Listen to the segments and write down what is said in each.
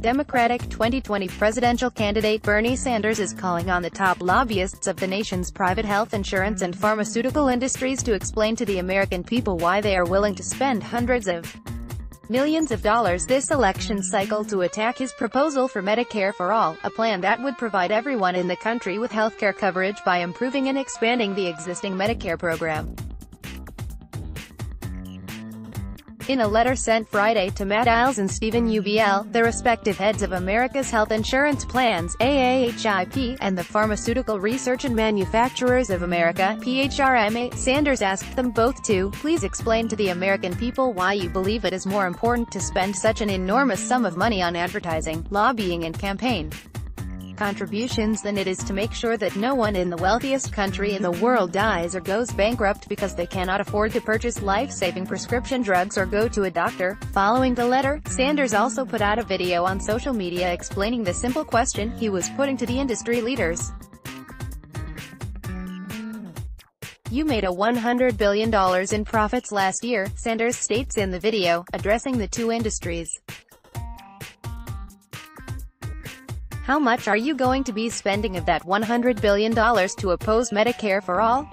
Democratic 2020 presidential candidate Bernie Sanders is calling on the top lobbyists of the nation's private health insurance and pharmaceutical industries to explain to the American people why they are willing to spend hundreds of millions of dollars this election cycle to attack his proposal for Medicare for All, a plan that would provide everyone in the country with healthcare coverage by improving and expanding the existing Medicare program. In a letter sent Friday to Matt Iles and Stephen Ubl, the respective heads of America's health insurance plans, AAHIP, and the Pharmaceutical Research and Manufacturers of America, PHRMA, Sanders asked them both to, please explain to the American people why you believe it is more important to spend such an enormous sum of money on advertising, lobbying and campaign contributions than it is to make sure that no one in the wealthiest country in the world dies or goes bankrupt because they cannot afford to purchase life-saving prescription drugs or go to a doctor. Following the letter, Sanders also put out a video on social media explaining the simple question he was putting to the industry leaders. You made $100 billion in profits last year, Sanders states in the video, addressing the two industries. How much are you going to be spending of that $100 billion to oppose Medicare for All?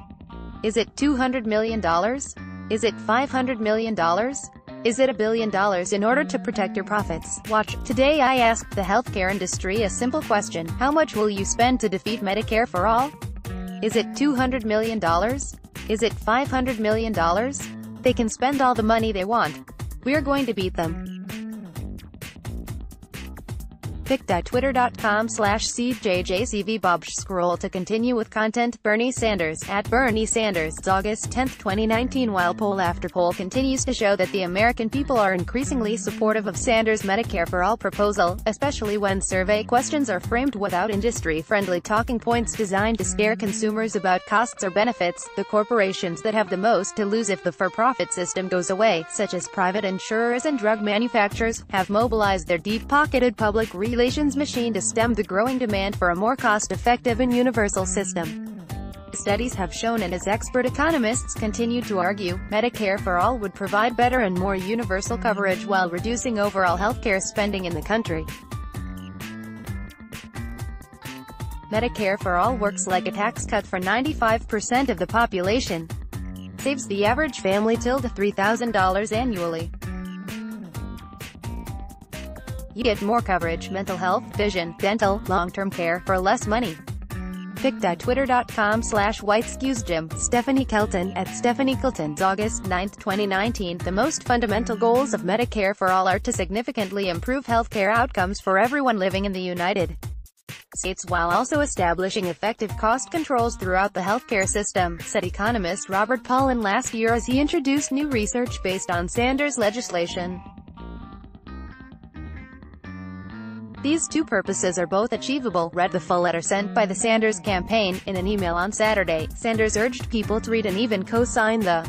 Is it $200 million? Is it $500 million? Is it $1 billion in order to protect your profits? Watch. Today I asked the healthcare industry a simple question. How much will you spend to defeat Medicare for All? Is it $200 million? Is it $500 million? They can spend all the money they want. We're going to beat them. pic.twitter.com/CJJCVBob. Scroll to continue with content. Bernie Sanders, @Bernie Sanders, August 10, 2019. While poll after poll continues to show that the American people are increasingly supportive of Sanders' Medicare for All proposal, especially when survey questions are framed without industry-friendly talking points designed to scare consumers about costs or benefits, the corporations that have the most to lose if the for-profit system goes away, such as private insurers and drug manufacturers, have mobilized their deep-pocketed public relations machine to stem the growing demand for a more cost-effective and universal system. Studies have shown, and as expert economists continue to argue, Medicare for All would provide better and more universal coverage while reducing overall healthcare spending in the country. Medicare for All works like a tax cut for 95% of the population. Saves the average family till to $3,000 annually. You get more coverage, mental health, vision, dental, long-term care, for less money. pic.twitter.com/whitexcusejim. Stephanie Kelton, @Stephanie Kelton, August 9, 2019. The most fundamental goals of Medicare for All are to significantly improve healthcare outcomes for everyone living in the United States while also establishing effective cost controls throughout the healthcare system, said economist Robert Pollin last year as he introduced new research based on Sanders' legislation. These two purposes are both achievable, read the full letter sent by the Sanders campaign. In an email on Saturday, Sanders urged people to read and even co-sign the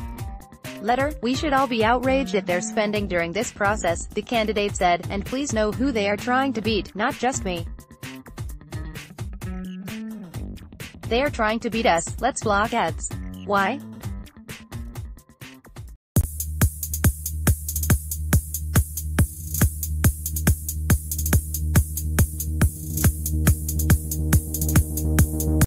letter. We should all be outraged at their spending during this process, the candidate said, and please know who they are trying to beat, not just me. They are trying to beat us. Let's block ads. Why?